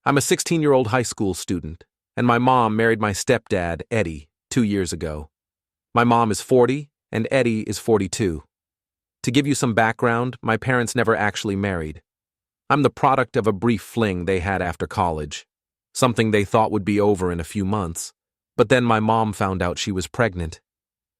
I'm a 16-year-old high school student, and my mom married my stepdad, Eddie, 2 years ago. My mom is 40, and Eddie is 42. To give you some background, my parents never actually married. I'm the product of a brief fling they had after college, something they thought would be over in a few months. But then my mom found out she was pregnant.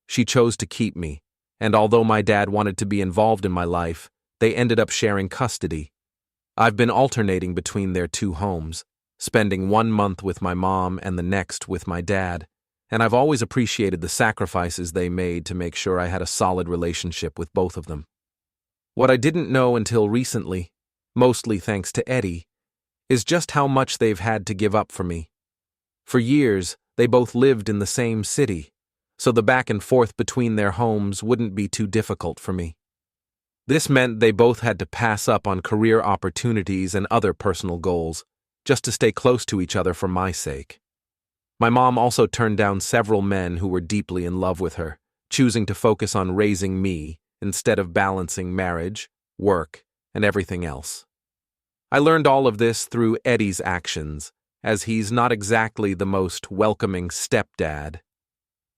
She chose to keep me, and although my dad wanted to be involved in my life, they ended up sharing custody. I've been alternating between their two homes, spending 1 month with my mom and the next with my dad, and I've always appreciated the sacrifices they made to make sure I had a solid relationship with both of them. What I didn't know until recently, mostly thanks to Eddie, is just how much they've had to give up for me. For years, they both lived in the same city, so the back and forth between their homes wouldn't be too difficult for me. This meant they both had to pass up on career opportunities and other personal goals, just to stay close to each other for my sake. My mom also turned down several men who were deeply in love with her, choosing to focus on raising me instead of balancing marriage, work, and everything else. I learned all of this through Eddie's actions, as he's not exactly the most welcoming stepdad.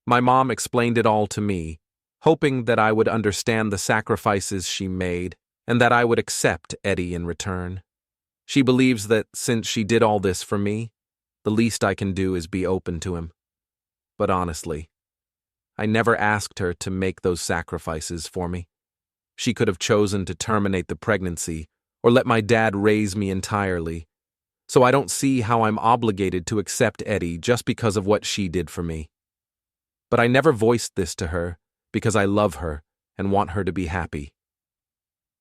My mom explained it all to me, hoping that I would understand the sacrifices she made and that I would accept Eddie in return. She believes that since she did all this for me, the least I can do is be open to him. But honestly, I never asked her to make those sacrifices for me. She could have chosen to terminate the pregnancy or let my dad raise me entirely, so I don't see how I'm obligated to accept Eddie just because of what she did for me. But I never voiced this to her because I love her and want her to be happy.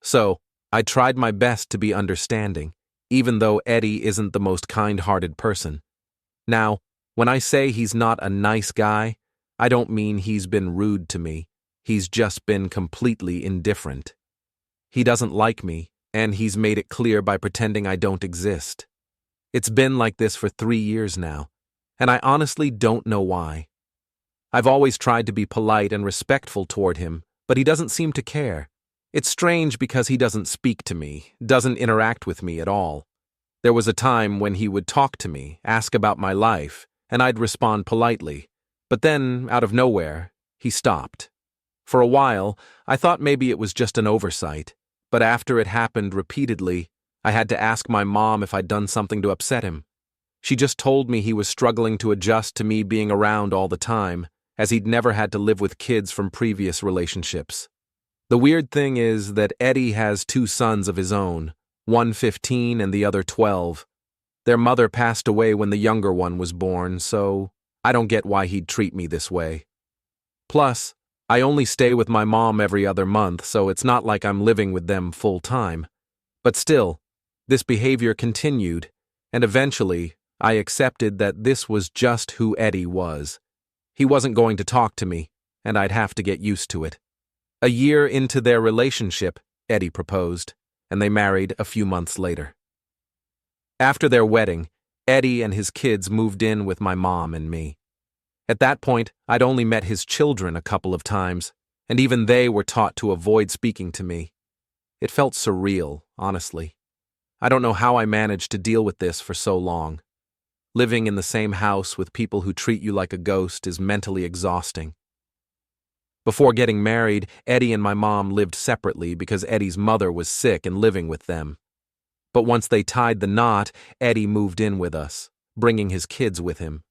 So, I tried my best to be understanding, even though Eddie isn't the most kind-hearted person. Now, when I say he's not a nice guy, I don't mean he's been rude to me. He's just been completely indifferent. He doesn't like me, and he's made it clear by pretending I don't exist. It's been like this for 3 years now, and I honestly don't know why. I've always tried to be polite and respectful toward him, but he doesn't seem to care. It's strange because he doesn't speak to me, doesn't interact with me at all. There was a time when he would talk to me, ask about my life, and I'd respond politely. But then, out of nowhere, he stopped. For a while, I thought maybe it was just an oversight, but after it happened repeatedly, I had to ask my mom if I'd done something to upset him. She just told me he was struggling to adjust to me being around all the time, as he'd never had to live with kids from previous relationships. The weird thing is that Eddie has 2 sons of his own, one 15 and the other 12. Their mother passed away when the younger one was born, so I don't get why he'd treat me this way. Plus, I only stay with my mom every other month, so it's not like I'm living with them full time. But still, this behavior continued, and eventually, I accepted that this was just who Eddie was. He wasn't going to talk to me, and I'd have to get used to it. A year into their relationship, Eddie proposed, and they married a few months later. After their wedding, Eddie and his kids moved in with my mom and me. At that point, I'd only met his children a couple of times, and even they were taught to avoid speaking to me. It felt surreal, honestly. I don't know how I managed to deal with this for so long. Living in the same house with people who treat you like a ghost is mentally exhausting. Before getting married, Eddie and my mom lived separately because Eddie's mother was sick and living with them. But once they tied the knot, Eddie moved in with us, bringing his kids with him.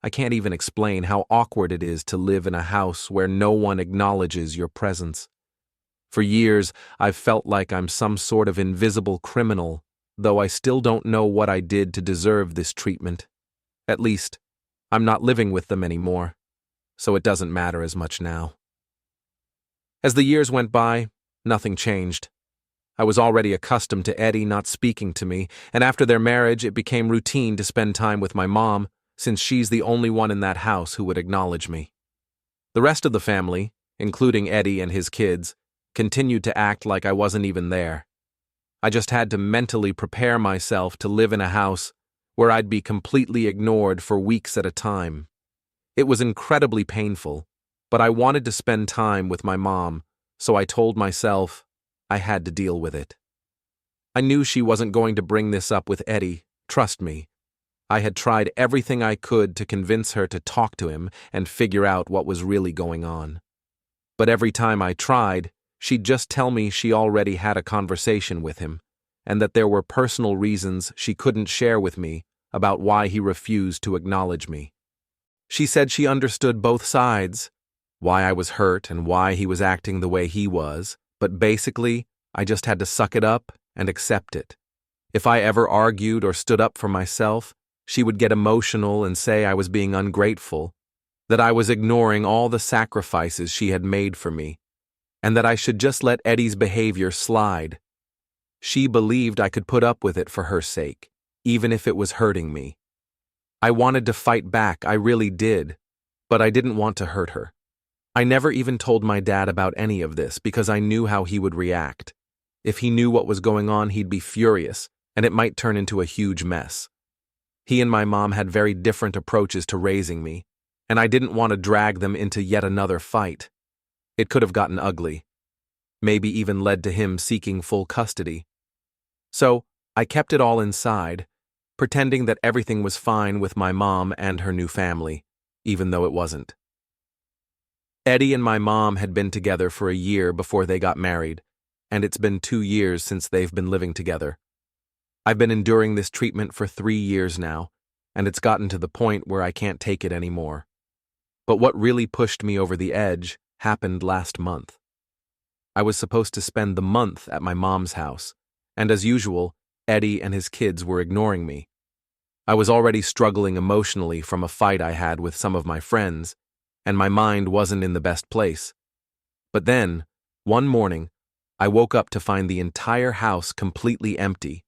I can't even explain how awkward it is to live in a house where no one acknowledges your presence. For years, I've felt like I'm some sort of invisible criminal, though I still don't know what I did to deserve this treatment. At least, I'm not living with them anymore, so it doesn't matter as much now. As the years went by, nothing changed. I was already accustomed to Eddie not speaking to me, and after their marriage, it became routine to spend time with my mom, since she's the only one in that house who would acknowledge me. The rest of the family, including Eddie and his kids, continued to act like I wasn't even there. I just had to mentally prepare myself to live in a house where I'd be completely ignored for weeks at a time. It was incredibly painful, but I wanted to spend time with my mom, so I told myself I had to deal with it. I knew she wasn't going to bring this up with Eddie, Trust me, I had tried everything I could to convince her to talk to him and figure out what was really going on. But every time I tried, she'd just tell me she already had a conversation with him, and that there were personal reasons she couldn't share with me about why he refused to acknowledge me. She said she understood both sides, why I was hurt and why he was acting the way he was, but basically, I just had to suck it up and accept it. If I ever argued or stood up for myself, she would get emotional and say I was being ungrateful, that I was ignoring all the sacrifices she had made for me, and that I should just let Eddie's behavior slide. She believed I could put up with it for her sake, even if it was hurting me. I wanted to fight back, I really did, but I didn't want to hurt her. I never even told my dad about any of this because I knew how he would react. If he knew what was going on, he'd be furious, and it might turn into a huge mess. He and my mom had very different approaches to raising me, and I didn't want to drag them into yet another fight. It could have gotten ugly, maybe even led to him seeking full custody. So, I kept it all inside, pretending that everything was fine with my mom and her new family, even though it wasn't. Eddie and my mom had been together for a year before they got married, and it's been 2 years since they've been living together. I've been enduring this treatment for 3 years now, and it's gotten to the point where I can't take it anymore. But what really pushed me over the edge happened last month. I was supposed to spend the month at my mom's house, and as usual, Eddie and his kids were ignoring me. I was already struggling emotionally from a fight I had with some of my friends, and my mind wasn't in the best place. But then, one morning, I woke up to find the entire house completely empty.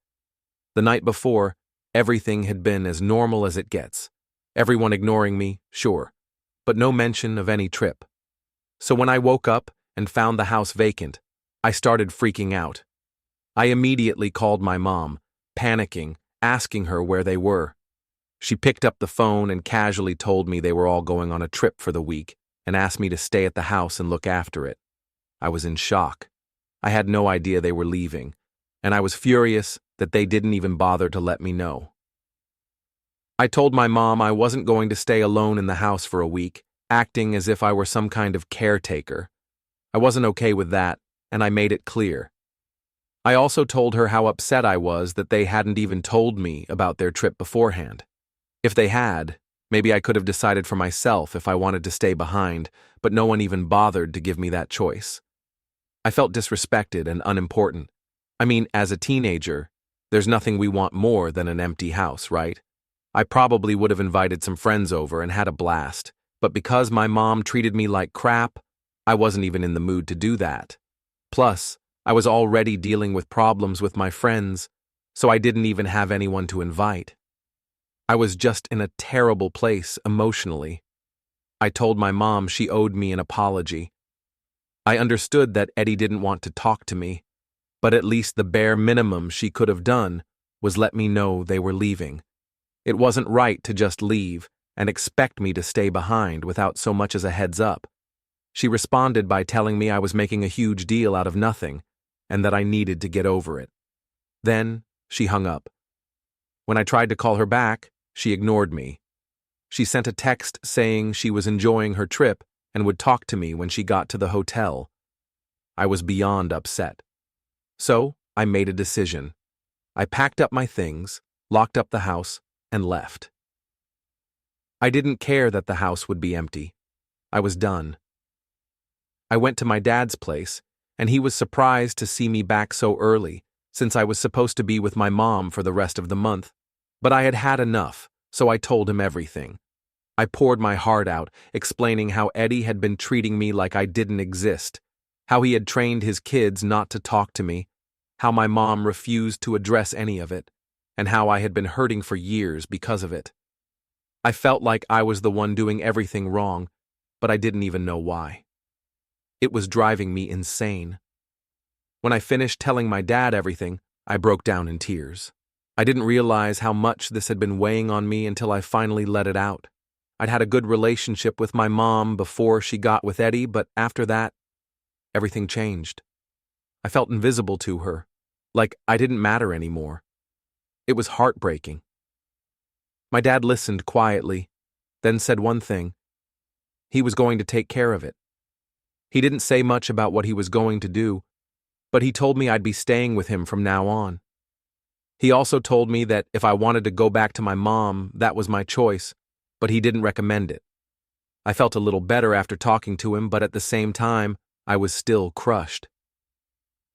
The night before, everything had been as normal as it gets. Everyone ignoring me, sure, but no mention of any trip. So when I woke up and found the house vacant, I started freaking out. I immediately called my mom, panicking, asking her where they were. She picked up the phone and casually told me they were all going on a trip for the week and asked me to stay at the house and look after it. I was in shock. I had no idea they were leaving, and I was furious that they didn't even bother to let me know. I told my mom I wasn't going to stay alone in the house for a week, acting as if I were some kind of caretaker. I wasn't okay with that, and I made it clear. I also told her how upset I was that they hadn't even told me about their trip beforehand. If they had, maybe I could have decided for myself if I wanted to stay behind, but no one even bothered to give me that choice. I felt disrespected and unimportant. I mean, as a teenager, there's nothing we want more than an empty house, right? I probably would have invited some friends over and had a blast, but because my mom treated me like crap, I wasn't even in the mood to do that. Plus, I was already dealing with problems with my friends, so I didn't even have anyone to invite. I was just in a terrible place emotionally. I told my mom she owed me an apology. I understood that Eddie didn't want to talk to me, but at least the bare minimum she could have done was let me know they were leaving. It wasn't right to just leave and expect me to stay behind without so much as a heads up. She responded by telling me I was making a huge deal out of nothing and that I needed to get over it. Then she hung up. When I tried to call her back, she ignored me. She sent a text saying she was enjoying her trip and would talk to me when she got to the hotel. I was beyond upset. So I made a decision. I packed up my things, locked up the house, and left. I didn't care that the house would be empty. I was done. I went to my dad's place, and he was surprised to see me back so early, since I was supposed to be with my mom for the rest of the month. But I had had enough, so I told him everything. I poured my heart out, explaining how Eddie had been treating me like I didn't exist, how he had trained his kids not to talk to me, how my mom refused to address any of it, and how I had been hurting for years because of it. I felt like I was the one doing everything wrong, but I didn't even know why. It was driving me insane. When I finished telling my dad everything, I broke down in tears. I didn't realize how much this had been weighing on me until I finally let it out. I'd had a good relationship with my mom before she got with Eddie, but after that, everything changed. I felt invisible to her, like I didn't matter anymore. It was heartbreaking, My dad listened quietly, then said one thing. He was going to take care of it. He didn't say much about what he was going to do, but he told me I'd be staying with him from now on. He also told me that if I wanted to go back to my mom, that was my choice, but he didn't recommend it. I felt a little better after talking to him, but at the same time, I was still crushed.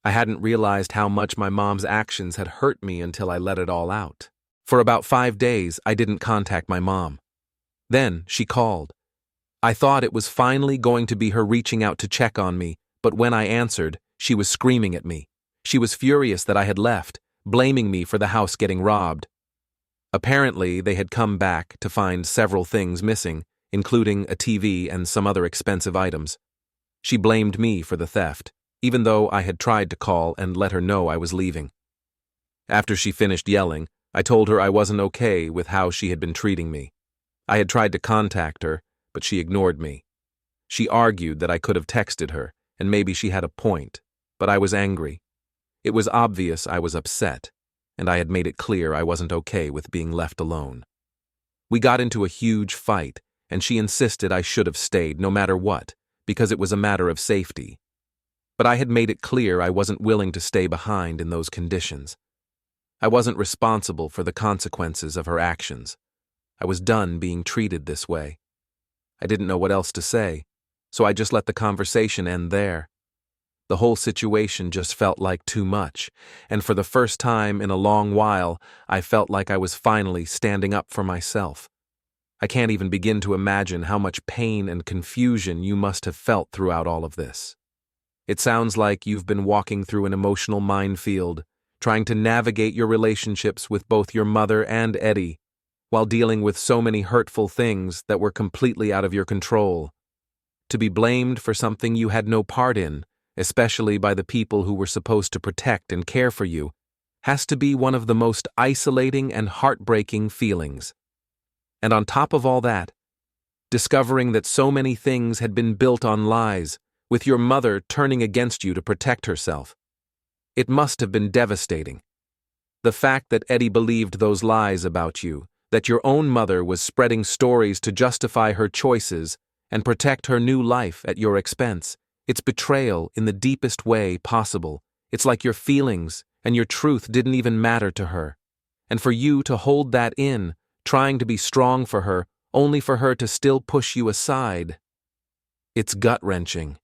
I hadn't realized how much my mom's actions had hurt me until I let it all out. For about 5 days, I didn't contact my mom. Then she called. I thought it was finally going to be her reaching out to check on me, but when I answered, she was screaming at me. She was furious that I had left, blaming me for the house getting robbed. Apparently, they had come back to find several things missing, including a TV and some other expensive items. She blamed me for the theft, even though I had tried to call and let her know I was leaving. After she finished yelling, I told her I wasn't okay with how she had been treating me. I had tried to contact her, but she ignored me. She argued that I could have texted her, and maybe she had a point, but I was angry. It was obvious I was upset, and I had made it clear I wasn't okay with being left alone. We got into a huge fight, and she insisted I should have stayed no matter what, because it was a matter of safety. But I had made it clear I wasn't willing to stay behind in those conditions. I wasn't responsible for the consequences of her actions. I was done being treated this way. I didn't know what else to say, so I just let the conversation end there. The whole situation just felt like too much, and for the first time in a long while, I felt like I was finally standing up for myself. I can't even begin to imagine how much pain and confusion you must have felt throughout all of this. It sounds like you've been walking through an emotional minefield, trying to navigate your relationships with both your mother and Eddie, while dealing with so many hurtful things that were completely out of your control. To be blamed for something you had no part in, especially by the people who were supposed to protect and care for you, has to be one of the most isolating and heartbreaking feelings. And on top of all that, discovering that so many things had been built on lies, with your mother turning against you to protect herself. It must have been devastating. The fact that Eddie believed those lies about you, that your own mother was spreading stories to justify her choices and protect her new life at your expense, it's betrayal in the deepest way possible. It's like your feelings and your truth didn't even matter to her. And for you to hold that in, trying to be strong for her, only for her to still push you aside. It's gut-wrenching.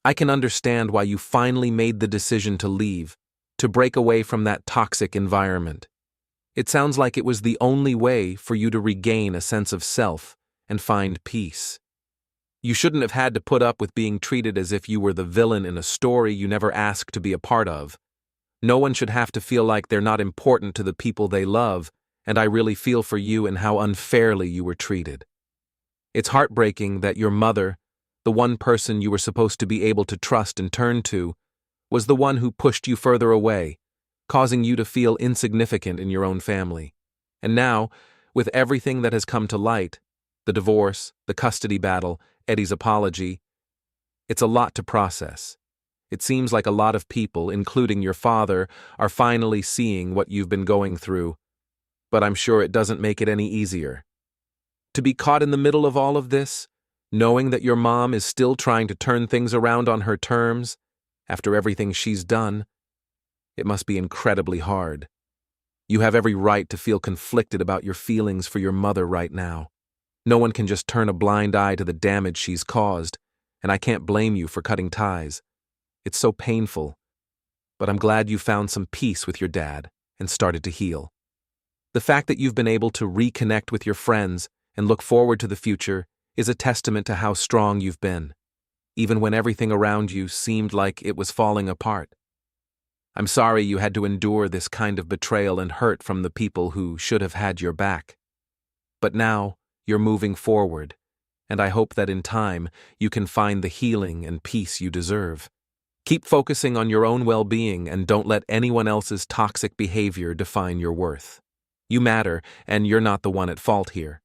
I can understand why you finally made the decision to leave, to break away from that toxic environment. It sounds like it was the only way for you to regain a sense of self and find peace. You shouldn't have had to put up with being treated as if you were the villain in a story you never asked to be a part of. No one should have to feel like they're not important to the people they love, and I really feel for you and how unfairly you were treated. It's heartbreaking that your mother, the one person you were supposed to be able to trust and turn to, was the one who pushed you further away, causing you to feel insignificant in your own family. And now, with everything that has come to light, the divorce, the custody battle, Eddie's apology, it's a lot to process. It seems like a lot of people, including your father, are finally seeing what you've been going through, but I'm sure it doesn't make it any easier. To be caught in the middle of all of this, knowing that your mom is still trying to turn things around on her terms, after everything she's done, it must be incredibly hard. You have every right to feel conflicted about your feelings for your mother right now. No one can just turn a blind eye to the damage she's caused, and I can't blame you for cutting ties. It's so painful, but I'm glad you found some peace with your dad and started to heal. The fact that you've been able to reconnect with your friends and look forward to the future is a testament to how strong you've been, even when everything around you seemed like it was falling apart. I'm sorry you had to endure this kind of betrayal and hurt from the people who should have had your back. But now, you're moving forward, and I hope that in time you can find the healing and peace you deserve. Keep focusing on your own well-being and don't let anyone else's toxic behavior define your worth. You matter, and you're not the one at fault here.